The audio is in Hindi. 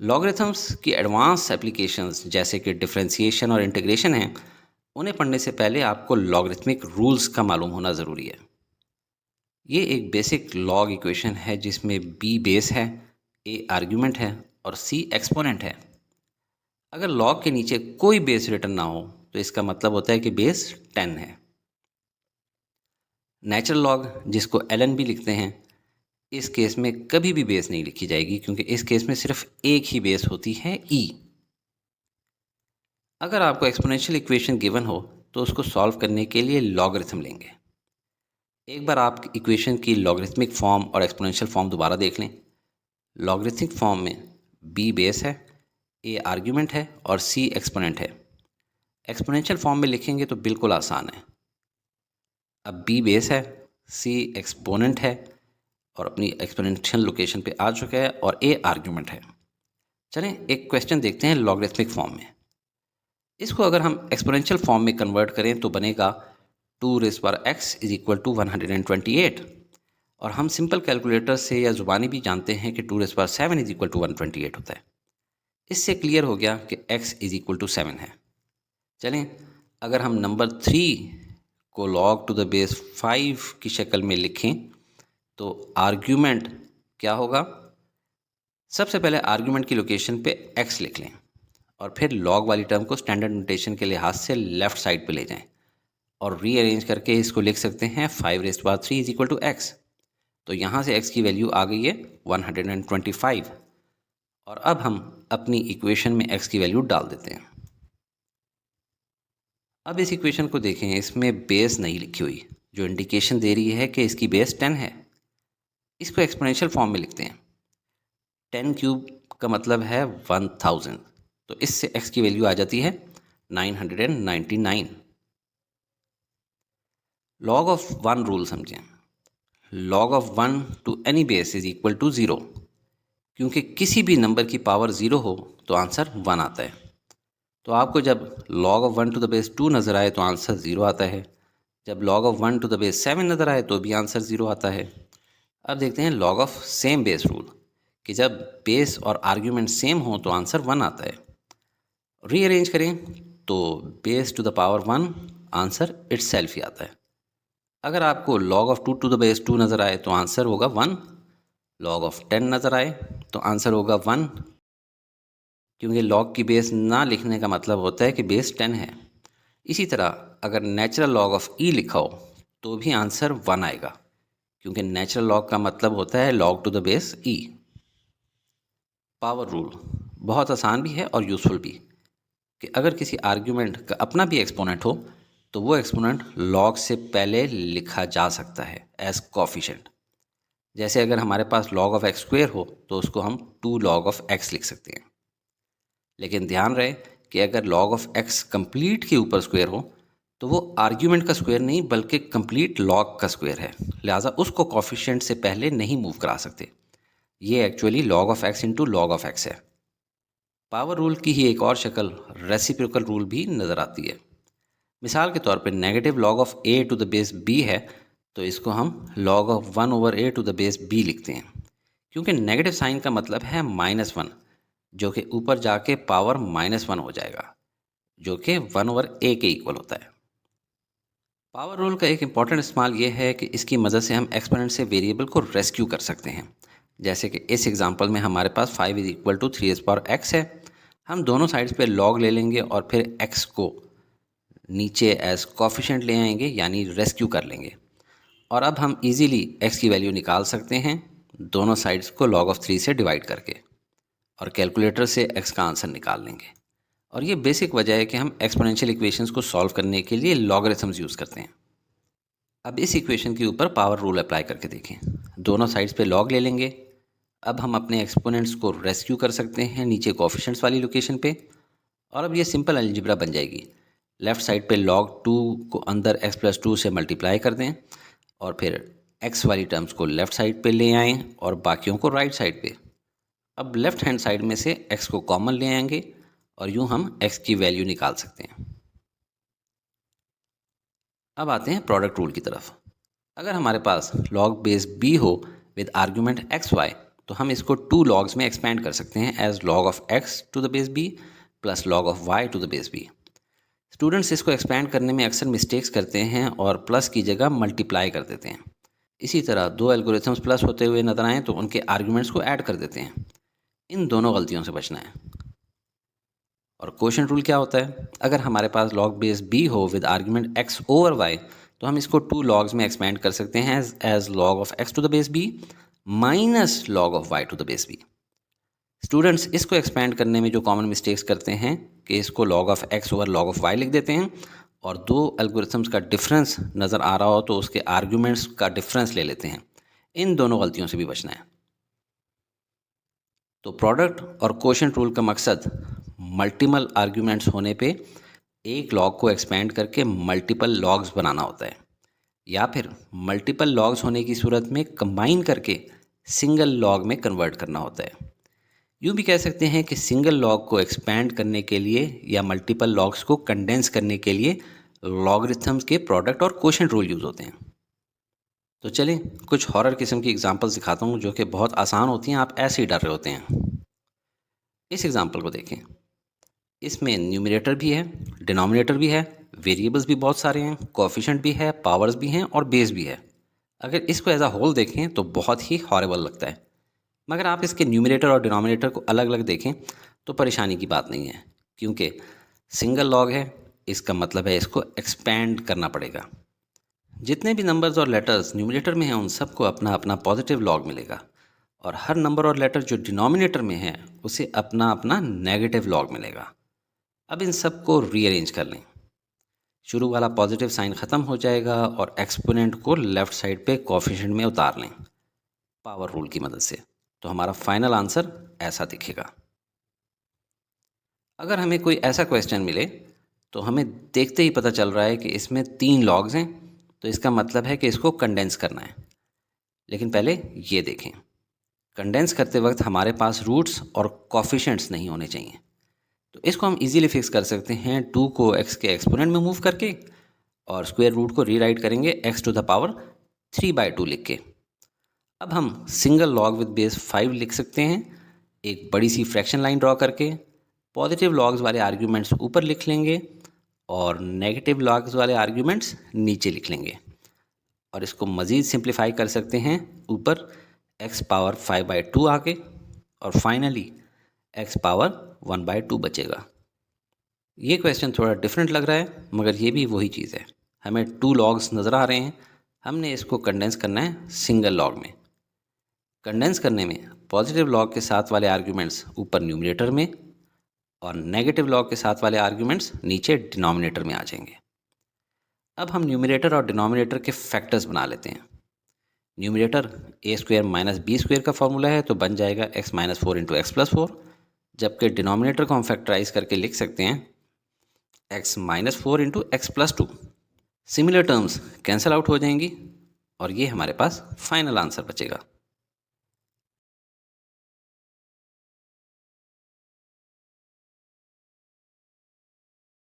लॉगरिथम्स की एडवांस एप्लीकेशंस जैसे कि डिफरेंशिएशन और इंटीग्रेशन हैं, उन्हें पढ़ने से पहले आपको लॉगरिथमिक रूल्स का मालूम होना ज़रूरी है। ये एक बेसिक लॉग इक्वेशन है जिसमें b बेस है, a आर्ग्यूमेंट है और c एक्सपोनेंट है। अगर लॉग के नीचे कोई बेस रिटर्न ना हो तो इसका मतलब होता है कि बेस 10 है। नेचुरल लॉग जिसको ln भी लिखते हैं, इस केस में कभी भी बेस नहीं लिखी जाएगी क्योंकि इस केस में सिर्फ एक ही बेस होती है e। अगर आपको एक्सपोनेंशियल इक्वेशन गिवन हो तो उसको सॉल्व करने के लिए लॉगरिथम लेंगे। एक बार आप इक्वेशन की लॉगरिथमिक फॉर्म और एक्सपोनेंशियल फॉर्म दोबारा देख लें। लॉगरिथमिक फॉर्म में b बेस है, a आर्ग्यूमेंट है और c एक्सपोनेंट है। एक्सपोनेंशियल फॉर्म में लिखेंगे तो बिल्कुल आसान है। अब b बेस है, c एक्सपोनेंट है और अपनी एक्सपोनेंशियल लोकेशन पे आ चुका है और a आर्ग्यूमेंट है। चलें एक क्वेश्चन देखते हैं लॉगरिथमिक फॉर्म में। इसको अगर हम एक्सपोनेंशियल फॉर्म में कन्वर्ट करें तो बनेगा 2 raise power x is equal to 128। और हम सिंपल कैलकुलेटर से या ज़ुबानी भी जानते हैं कि 2 raise power 7 is equal to 128 होता है। इससे क्लियर हो गया कि x इज इक्वल टू 7 है। चलें अगर हम नंबर 3 को log टू द बेस 5 की शक्ल में लिखें तो आर्ग्यूमेंट क्या होगा। सबसे पहले आर्ग्यूमेंट की लोकेशन पे x लिख लें और फिर लॉग वाली टर्म को स्टैंडर्ड नोटेशन के लिहाज से लेफ्ट साइड पे ले जाएं और रीअरेंज करके इसको लिख सकते हैं 5 raise power 3 is equal to x. तो यहाँ से x की वैल्यू आ गई है 125 और अब हम अपनी इक्वेशन में x की वैल्यू डाल देते हैं। अब इस इक्वेशन को देखें, इसमें बेस नहीं लिखी हुई जो इंडिकेशन दे रही है कि इसकी बेस 10 है। इसको एक्सपोनेंशियल फॉर्म में लिखते हैं। 10 क्यूब का मतलब है 1000, तो इससे x की वैल्यू आ जाती है 999। लॉग ऑफ 1 रूल समझें। Log of 1 to any base is equal to 0। क्योंकि किसी भी नंबर की पावर 0 हो तो आंसर 1 आता है। तो आपको जब log of 1 to the base 2 नज़र आए तो आंसर 0 आता है। जब log of 1 to the base 7 नज़र आए तो भी आंसर 0 आता है। अब देखते हैं log of same base rule कि जब बेस और आर्ग्यूमेंट सेम हो तो आंसर 1 आता है। रीअरेंज करें तो base to the power 1 answer itself ही आता है। अगर आपको log of 2 to the base 2 नज़र आए तो आंसर होगा 1। log ऑफ 10 नज़र आए तो आंसर होगा 1, क्योंकि log की बेस ना लिखने का मतलब होता है कि बेस 10 है। इसी तरह अगर नेचुरल लॉग ऑफ ई लिखा हो तो भी आंसर 1 आएगा, क्योंकि नेचुरल लॉग का मतलब होता है log to the base e. Power rule बहुत आसान भी है और यूज़फुल भी कि अगर किसी आर्ग्यूमेंट का अपना भी एक्सपोनेंट हो तो वो एक्सपोनेंट log से पहले लिखा जा सकता है एज कोफिशिएंट। जैसे अगर हमारे पास log ऑफ एक्स स्क्वेयर हो तो उसको हम 2 log ऑफ x लिख सकते हैं। लेकिन ध्यान रहे कि अगर log ऑफ x कंप्लीट के ऊपर स्क्वायर हो तो वो आर्ग्यूमेंट का स्क्वायर नहीं बल्कि कंप्लीट log का स्क्वायर है, लिहाजा उसको कोफिशिएंट से पहले नहीं मूव करा सकते। ये actually log of x into log of x है। पावर रूल की ही एक और शक्ल रेसिप्रोकल रूल भी नज़र आती है। मिसाल के तौर पे negative log of a to the base b है तो इसको हम log of 1 over a to the base b लिखते हैं, क्योंकि नेगेटिव साइन का मतलब है -1 जो कि ऊपर जाके पावर -1 हो जाएगा, जो कि 1 ओवर a के इक्वल होता है। पावर रूल का एक इम्पॉर्टेंट इस्तेमाल ये है कि इसकी मदद से हम एक्सपोनेंट से वेरिएबल को रेस्क्यू कर सकते हैं। जैसे कि इस एग्जांपल में हमारे पास 5 is equal to 3 raise power x है। हम दोनों साइड्स पे log ले लेंगे और फिर x को नीचे एज कोफिशिएंट ले आएंगे, यानी रेस्क्यू कर लेंगे। और अब हम इजीली x की वैल्यू निकाल सकते हैं दोनों साइड्स को log ऑफ 3 से डिवाइड करके, और कैलकुलेटर से x का आंसर निकाल लेंगे। और ये बेसिक वजह है कि हम एक्सपोनेंशियल इक्वेशंस को सॉल्व करने के लिए लॉगरिथम्स यूज़ करते हैं। अब इस इक्वेशन के ऊपर पावर रूल अप्लाई करके देखें। दोनों साइड्स पे log ले लेंगे। अब हम अपने एक्सपोनेंट्स को रेस्क्यू कर सकते हैं नीचे कोफिशिएंट्स वाली लोकेशन पे, और अब ये सिंपल अलजेब्रा बन जाएगी। लेफ़्ट साइड पे log 2 को अंदर x प्लस 2 से मल्टीप्लाई कर दें और फिर x वाली टर्म्स को लेफ़्ट साइड पे ले आएँ और बाकियों को राइट साइड पे। अब लेफ़्ट हैंड साइड में से x को कॉमन ले आएंगे और यूँ हम x की वैल्यू निकाल सकते हैं। अब आते हैं प्रोडक्ट रूल की तरफ। अगर हमारे पास log बेस b हो विद आर्ग्यूमेंट xy तो हम इसको 2 लॉग्स में एक्सपेंड कर सकते हैं as log of x to the base b plus log of y to the base b। Students इसको एक्सपेंड करने में अक्सर मिस्टेक्स करते हैं और प्लस की जगह मल्टीप्लाई कर देते हैं। इसी तरह दो एल्गोरिथम्स प्लस होते हुए नजर आएँ तो उनके आर्ग्यूमेंट्स को ऐड कर देते हैं। इन दोनों गलतियों से बचना है। और क्वोशंट रूल क्या होता है? अगर हमारे पास log बेस b हो with argument x over y तो हम इसको 2 लॉग्स में एक्सपेंड कर सकते हैं as log of x to the base b minus log of y to the base b। Students इसको एक्सपेंड करने में जो कॉमन मिस्टेक्स करते हैं कि इसको log of x over log of y लिख देते हैं और दो एल्गोरिथम्स का डिफरेंस नज़र आ रहा हो तो उसके आर्ग्यूमेंट्स का डिफरेंस ले लेते हैं। इन दोनों गलतियों से भी बचना है। तो प्रोडक्ट और क्वोशंट रूल का मकसद मल्टीपल आर्ग्यूमेंट्स होने पे एक लॉग को एक्सपेंड करके मल्टीपल लॉग्स बनाना होता है, या फिर मल्टीपल लॉग्स होने की सूरत में कंबाइन करके सिंगल लॉग में कन्वर्ट करना होता है। यूँ भी कह सकते हैं कि सिंगल लॉग को एक्सपेंड करने के लिए या मल्टीपल लॉग्स को कंडेंस करने के लिए लॉगरिथम्स के प्रोडक्ट और क्वोशंट रूल यूज़ होते हैं। तो चलिए कुछ हॉरर किस्म की एग्जांपल्स दिखाता हूँ जो कि बहुत आसान होती हैं, आप ऐसे ही डर रहे होते हैं। इस एग्जांपल को देखें। इसमें न्यूमरेटर भी है, डिनोमिनेटर भी है, वेरिएबल्स भी बहुत सारे हैं, कोएफिशिएंट भी है, पावर्स भी हैं और बेस भी है। अगर इसको एज अ होल देखें तो बहुत ही हॉरेबल लगता है, मगर आप इसके न्यूमरेटर और डिनोमिनेटर को अलग अलग देखें तो परेशानी की बात नहीं है, क्योंकि सिंगल लॉग है। इसका मतलब है इसको एक्सपेंड करना पड़ेगा। जितने भी नंबर्स और लेटर्स न्यूमरेटर में हैं उन सबको अपना अपना पॉजिटिव लॉग मिलेगा और हर नंबर और लेटर जो डिनोमिनेटर में है उसे अपना अपना नेगेटिव लॉग मिलेगा। अब इन सब को रीअरेंज कर लें। शुरू वाला पॉजिटिव साइन ख़त्म हो जाएगा और एक्सपोनेंट को लेफ़्ट साइड पे कोएफिशिएंट में उतार लें पावर रूल की मदद से, तो हमारा फाइनल आंसर ऐसा दिखेगा। अगर हमें कोई ऐसा क्वेश्चन मिले तो हमें देखते ही पता चल रहा है कि इसमें 3 लॉग्स हैं, तो इसका मतलब है कि इसको कंडेंस करना है। लेकिन पहले ये देखें, कंडेंस करते वक्त हमारे पास रूट्स और कोएफिशिएंट्स नहीं होने चाहिए। तो इसको हम इजीली फिक्स कर सकते हैं 2 को x के एक्सपोनेंट में मूव करके और स्क्वायर रूट को रीराइट करेंगे x टू द पावर 3/2 लिख के। अब हम सिंगल लॉग विद बेस 5 लिख सकते हैं। एक बड़ी सी फ्रैक्शन लाइन ड्रॉ करके पॉजिटिव लॉग्स वाले आर्ग्यूमेंट्स ऊपर लिख लेंगे और नेगेटिव लॉग्स वाले आर्ग्यूमेंट्स नीचे लिख लेंगे और इसको मज़ीद सिंप्लीफाई कर सकते हैं ऊपर x पावर 5/2 आके और फाइनली x पावर 1/2 बचेगा। ये क्वेश्चन थोड़ा डिफरेंट लग रहा है, मगर ये भी वही चीज़ है। हमें 2 लॉग्स नज़र आ रहे हैं, हमने इसको कंडेंस करना है सिंगल लॉग में। कंडेंस करने में पॉजिटिव लॉग के साथ वाले आर्ग्यूमेंट्स ऊपर न्यूमरेटर में और नेगेटिव लॉग के साथ वाले आर्ग्यूमेंट्स नीचे डिनोमिनेटर में आ जाएंगे। अब हम न्यूमरेटर और डिनोमिनेटर के फैक्टर्स बना लेते हैं। न्यूमरेटर a² माइनस b² का फॉर्मूला है, तो बन जाएगा x minus 4 into x plus 4, जबकि डिनोमिनेटर को हम फैक्टराइज करके लिख सकते हैं x minus 4 into x plus 2। Similar terms cancel out हो जाएंगी और ये हमारे पास फाइनल आंसर बचेगा।